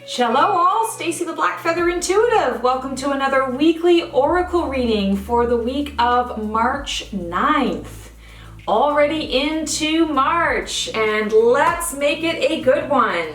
Shalom all, Stacy the Black Feather Intuitive. Welcome to another weekly oracle reading for the week of March 9th. Already into March, and let's make it a good one.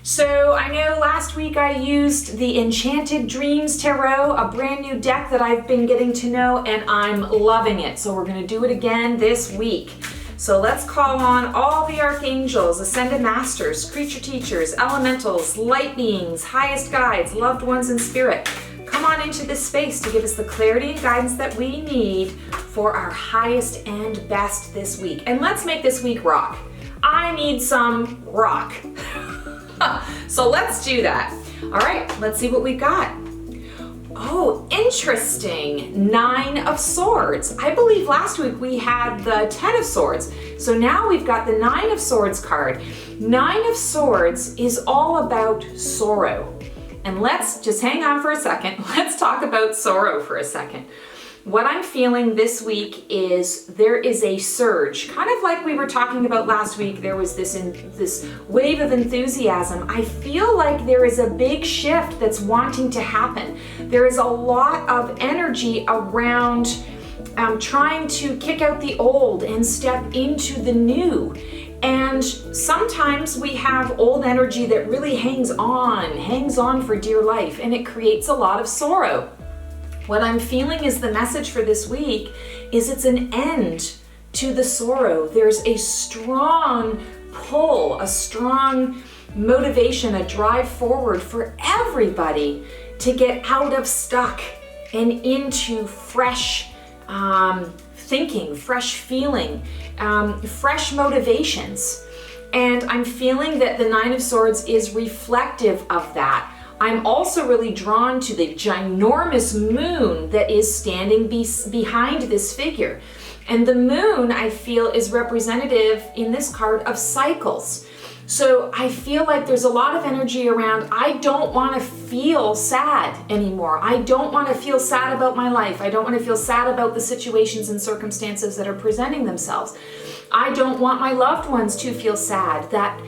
So I know last week I used the Enchanted Dreams Tarot, a brand new deck that I've been getting to know, and I'm loving it. So we're going to do it again this week. So let's call on all the archangels, ascended masters, creature teachers, elementals, light beings, highest guides, loved ones in spirit. Come on into this space to give us the clarity and guidance that we need for our highest and best this week. And let's make this week rock. I need some rock. So let's do that. All right, let's see what we've got. Oh, interesting. 9 of Swords. I believe last week we had the 10 of Swords. So now we've got the 9 of Swords card. 9 of Swords is all about sorrow. And let's just hang on for a second. Let's talk about sorrow for a second. What I'm feeling this week is there is a surge, kind of like we were talking about last week. There was this wave of enthusiasm. I feel like there is a big shift that's wanting to happen. There is a lot of energy around trying to kick out the old and step into the new. And sometimes we have old energy that really hangs on for dear life, and it creates a lot of sorrow. What I'm feeling is the message for this week is it's an end to the sorrow. There's a strong pull, a strong motivation, a drive forward for everybody to get out of stuck and into fresh thinking, fresh feeling, fresh motivations. And I'm feeling that the 9 of Swords is reflective of that. I'm also really drawn to the ginormous moon that is standing behind this figure. And the moon, I feel, is representative in this card of cycles. So I feel like there's a lot of energy around, I don't want to feel sad anymore. I don't want to feel sad about my life. I don't want to feel sad about the situations and circumstances that are presenting themselves. I don't want my loved ones to feel sad, that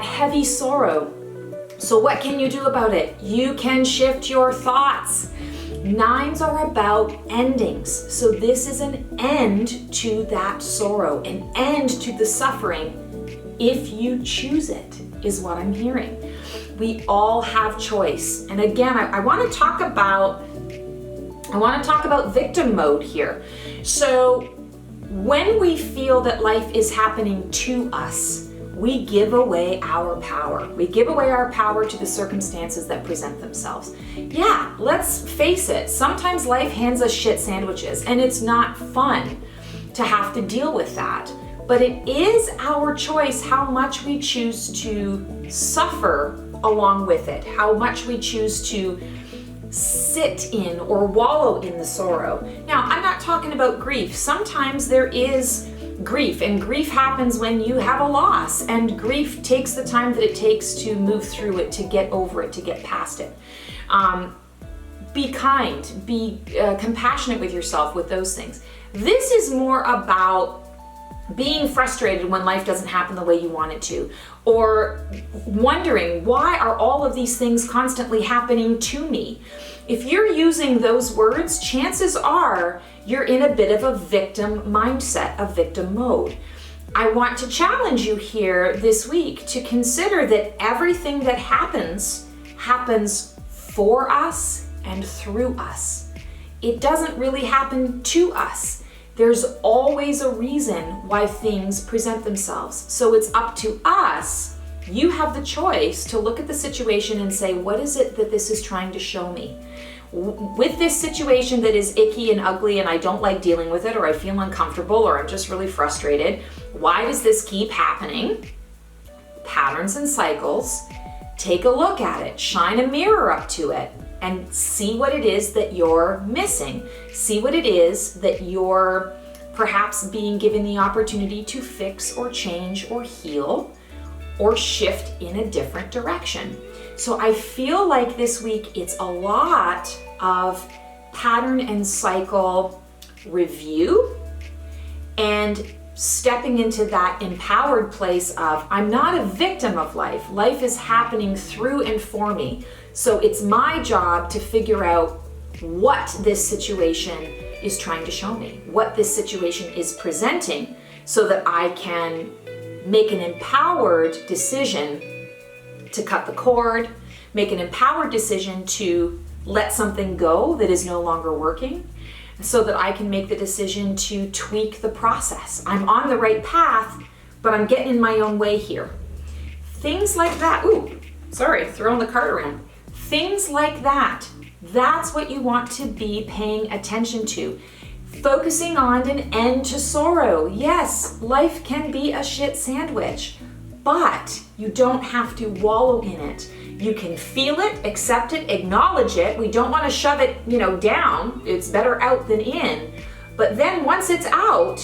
heavy sorrow. So what can you do about it? You can shift your thoughts. 9s are about endings. So this is an end to that sorrow, an end to the suffering, if you choose it, is what I'm hearing. We all have choice. And again, I want to talk about victim mode here. So when we feel that life is happening to us, we give away our power. We give away our power to the circumstances that present themselves. Yeah, let's face it. Sometimes life hands us shit sandwiches, and it's not fun to have to deal with that. But it is our choice how much we choose to suffer along with it, how much we choose to sit in or wallow in the sorrow. Now, I'm not talking about grief. Sometimes there is grief, and grief happens when you have a loss, and grief takes the time that it takes to move through it, to get over it, to get past it. Be kind, be compassionate with yourself with those things. This is more about being frustrated when life doesn't happen the way you want it to, or wondering, why are all of these things constantly happening to me? If you're using those words, chances are you're in a bit of a victim mindset, a victim mode. I want to challenge you here this week to consider that everything that happens for us and through us. It doesn't really happen to us. There's always a reason why things present themselves. So it's up to us. You have the choice to look at the situation and say, what is it that this is trying to show me? With this situation that is icky and ugly and I don't like dealing with it, or I feel uncomfortable, or I'm just really frustrated, why does this keep happening? Patterns and cycles. Take a look at it, shine a mirror up to it, and see what it is that you're missing. See what it is that you're perhaps being given the opportunity to fix or change or heal or shift in a different direction. So I feel like this week it's a lot of pattern and cycle review and stepping into that empowered place of, I'm not a victim of life. Life is happening through and for me. So it's my job to figure out what this situation is trying to show me, what this situation is presenting, so that I can make an empowered decision to cut the cord, make an empowered decision to let something go that is no longer working, so that I can make the decision to tweak the process. I'm on the right path, but I'm getting in my own way here. Things like that. Ooh, sorry, throwing the cart around. Things like that. That's what you want to be paying attention to. Focusing on an end to sorrow. Yes, life can be a shit sandwich, but you don't have to wallow in it. You can feel it, accept it, acknowledge it. We don't want to shove it, down. It's better out than in. But then once it's out,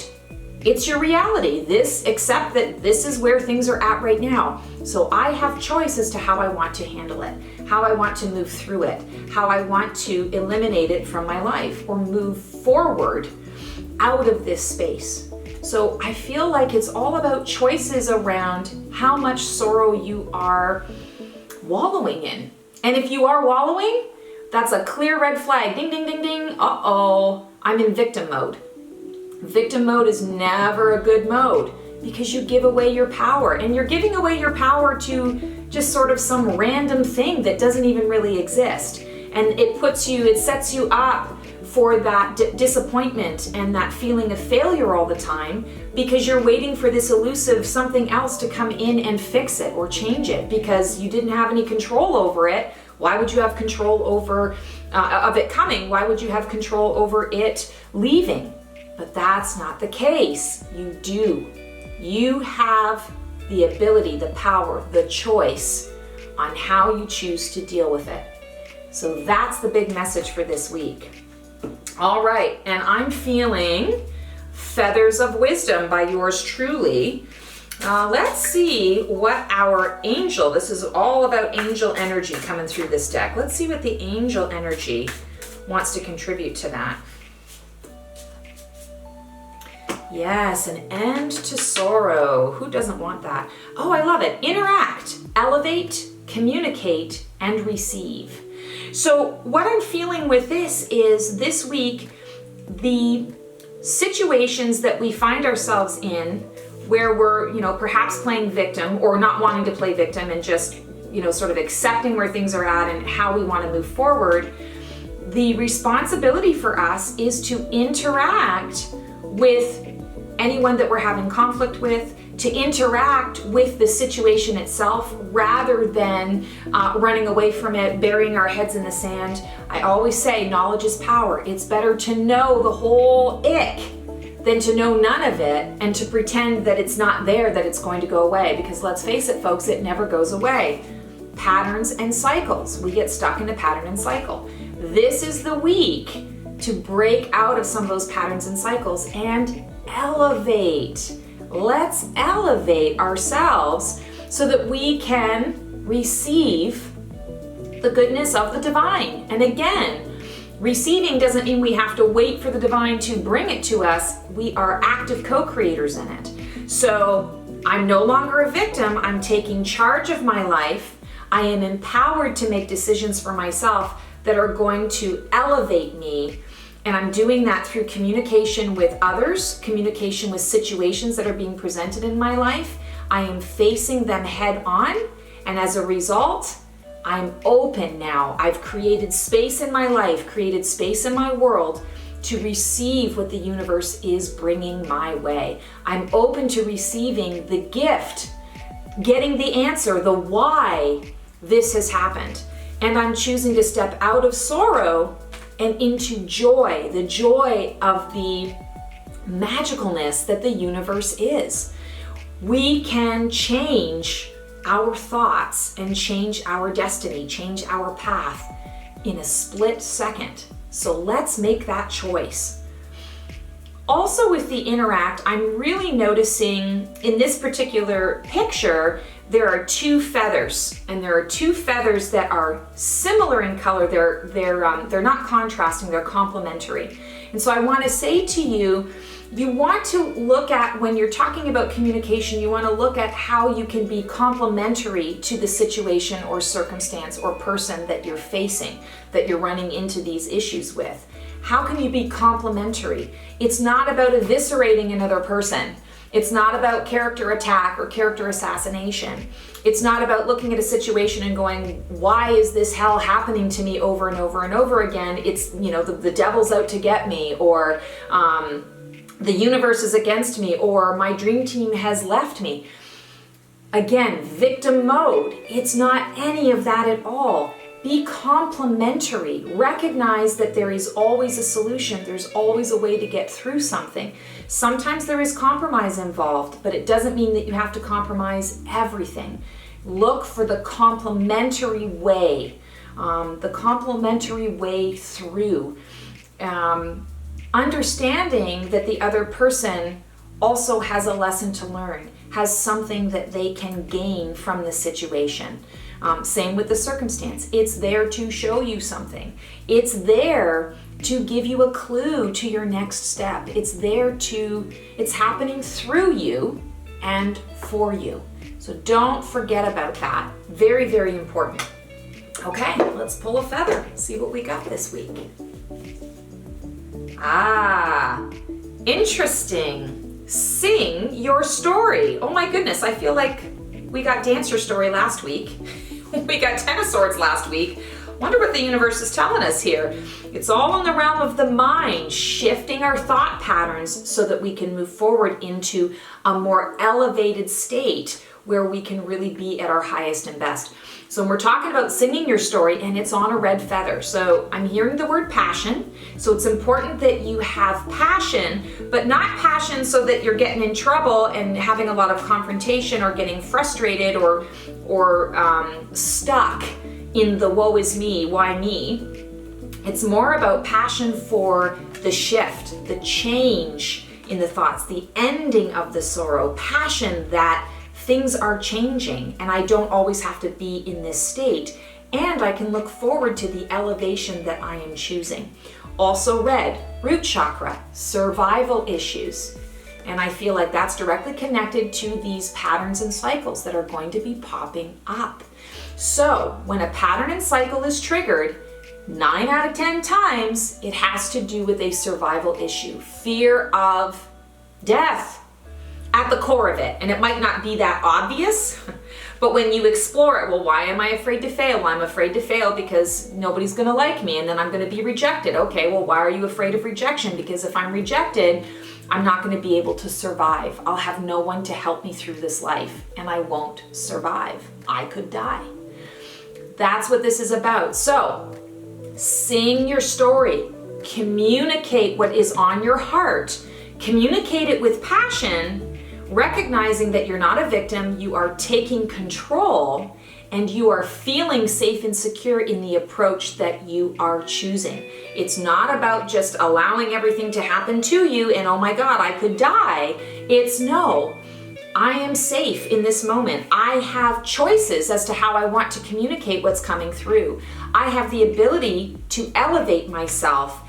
it's your reality. Accept that this is where things are at right now. So I have choice as to how I want to handle it, how I want to move through it, how I want to eliminate it from my life or move forward out of this space. So I feel like it's all about choices around how much sorrow you are wallowing in. And if you are wallowing, that's a clear red flag. Ding, ding, ding, ding. Uh-oh, I'm in victim mode. Victim mode is never a good mode because you give away your power, and you're giving away your power to just sort of some random thing that doesn't even really exist. And it sets you up for that disappointment and that feeling of failure all the time because you're waiting for this elusive something else to come in and fix it or change it because you didn't have any control over it. Why would you have control over of it coming? Why would you have control over it leaving? But that's not the case. You do. You have the ability, the power, the choice on how you choose to deal with it. So that's the big message for this week. All right, and I'm feeling Feathers of Wisdom by yours truly. Let's see what our angel, this is all about angel energy coming through this deck. Let's see what the angel energy wants to contribute to that. Yes, an end to sorrow. Who doesn't want that? Oh, I love it. Interact, elevate, communicate, and receive. So what I'm feeling with this is this week, the situations that we find ourselves in where we're, perhaps playing victim or not wanting to play victim and just, sort of accepting where things are at and how we want to move forward. The responsibility for us is to interact with anyone that we're having conflict with, to interact with the situation itself rather than running away from it, burying our heads in the sand. I always say knowledge is power. It's better to know the whole ick than to know none of it and to pretend that it's not there, that it's going to go away. Because let's face it, folks, it never goes away. Patterns and cycles. We get stuck in a pattern and cycle. This is the week to break out of some of those patterns and cycles and elevate. Let's elevate ourselves so that we can receive the goodness of the divine. And again, receiving doesn't mean we have to wait for the divine to bring it to us. We are active co-creators in it. So I'm no longer a victim. I'm taking charge of my life. I am empowered to make decisions for myself that are going to elevate me. And I'm doing that through communication with others, communication with situations that are being presented in my life. I am facing them head on. And as a result, I'm open now. I've created space in my life, created space in my world to receive what the universe is bringing my way. I'm open to receiving the gift, getting the answer, the why this has happened. And I'm choosing to step out of sorrow and into joy, the joy of the magicalness that the universe is. We can change our thoughts and change our destiny, change our path in a split second. So let's make that choice. Also with the interact, I'm really noticing in this particular picture, there are two feathers, and there are two feathers that are similar in color. They're not contrasting, they're complementary. And so I want to say to you, You want to look at, when you're talking about communication, you want to look at how you can be complementary to the situation or circumstance or person that you're facing, that you're running into these issues with. How can you be complementary? It's not about eviscerating another person. It's not about character attack or character assassination. It's not about looking at a situation and going, why is this hell happening to me over and over and over again? It's, the devil's out to get me, or the universe is against me, or my dream team has left me. Again, victim mode. It's not any of that at all. Be complementary. Recognize that there is always a solution. There's always a way to get through something. Sometimes there is compromise involved, but it doesn't mean that you have to compromise everything. Look for the complementary way through. Understanding that the other person also has a lesson to learn, has something that they can gain from the situation. Same with the circumstance. It's there to show you something. It's there to give you a clue to your next step. It's happening through you and for you. So don't forget about that. Very, very important. Okay, let's pull a feather, see what we got this week. Interesting. Sing your story. Oh my goodness, I feel like we got dance your story last week. We got Ten of Swords last week. Wonder what the universe is telling us here. It's all in the realm of the mind, shifting our thought patterns so that we can move forward into a more elevated state where we can really be at our highest and best. So when we're talking about singing your story, and it's on a red feather. So I'm hearing the word passion. So it's important that you have passion, but not passion so that you're getting in trouble and having a lot of confrontation or getting frustrated or stuck in the woe is me, why me. It's more about passion for the shift, the change in the thoughts, the ending of the sorrow, passion that things are changing and I don't always have to be in this state, and I can look forward to the elevation that I am choosing. Also red, root chakra, survival issues. And I feel like that's directly connected to these patterns and cycles that are going to be popping up. So when a pattern and cycle is triggered, 9 out of 10 times, it has to do with a survival issue, fear of death at the core of it. And it might not be that obvious, but when you explore it, well, why am I afraid to fail? Well, I'm afraid to fail because nobody's gonna like me and then I'm gonna be rejected. Okay, well, why are you afraid of rejection? Because if I'm rejected, I'm not gonna be able to survive. I'll have no one to help me through this life and I won't survive. I could die. That's what this is about. So, sing your story, communicate what is on your heart, communicate it with passion, recognizing that you're not a victim, you are taking control, and you are feeling safe and secure in the approach that you are choosing. It's not about just allowing everything to happen to you and oh my God, I could die. It's no, I am safe in this moment. I have choices as to how I want to communicate what's coming through. I have the ability to elevate myself,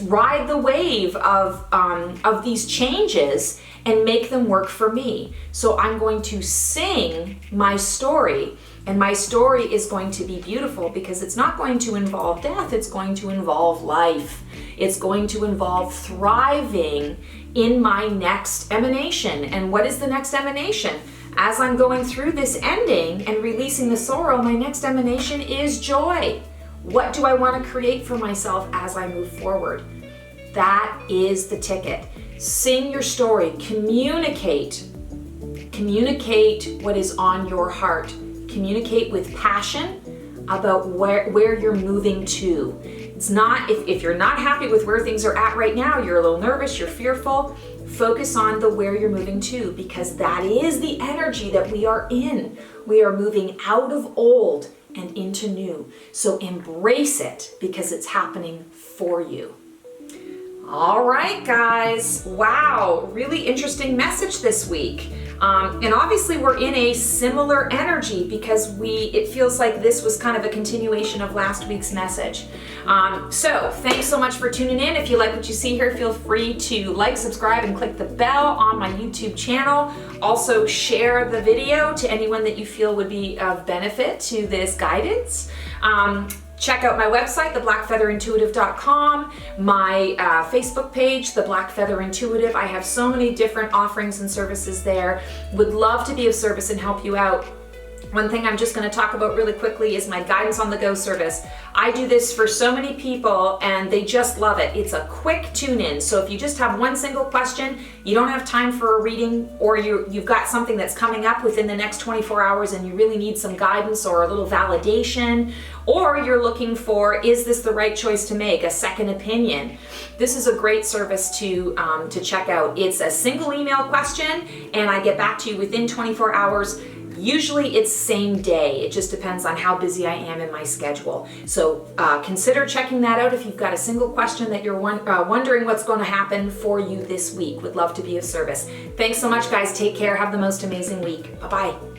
ride the wave of these changes and make them work for me. So I'm going to sing my story, and my story is going to be beautiful because it's not going to involve death, it's going to involve life. It's going to involve thriving in my next emanation. And what is the next emanation? As I'm going through this ending and releasing the sorrow, my next emanation is joy. What do I want to create for myself as I move forward? That is the ticket. Sing your story, communicate what is on your heart. Communicate with passion about where you're moving to. It's not, if you're not happy with where things are at right now, you're a little nervous, you're fearful, focus on the where you're moving to, because that is the energy that we are in. We are moving out of old and into new. So embrace it because it's happening for you. All right, guys. Wow, really interesting message this week. And obviously we're in a similar energy because it feels like this was kind of a continuation of last week's message. So thanks so much for tuning in. If you like what you see here, feel free to like, subscribe, and click the bell on my YouTube channel. Also share the video to anyone that you feel would be of benefit to this guidance. Check out my website, theblackfeatherintuitive.com, my Facebook page, The Black Feather Intuitive. I have so many different offerings and services there. Would love to be of service and help you out. One thing I'm just going to talk about really quickly is my Guidance on the Go service. I do this for so many people and they just love it. It's a quick tune-in. So if you just have one single question, you don't have time for a reading, or you've got something that's coming up within the next 24 hours and you really need some guidance or a little validation, or you're looking for, is this the right choice to make, a second opinion, this is a great service to check out. It's a single email question and I get back to you within 24 hours. Usually it's same day. It just depends on how busy I am in my schedule. So consider checking that out if you've got a single question that you're wondering what's going to happen for you this week. Would love to be of service. Thanks so much, guys. Take care. Have the most amazing week. Bye-bye.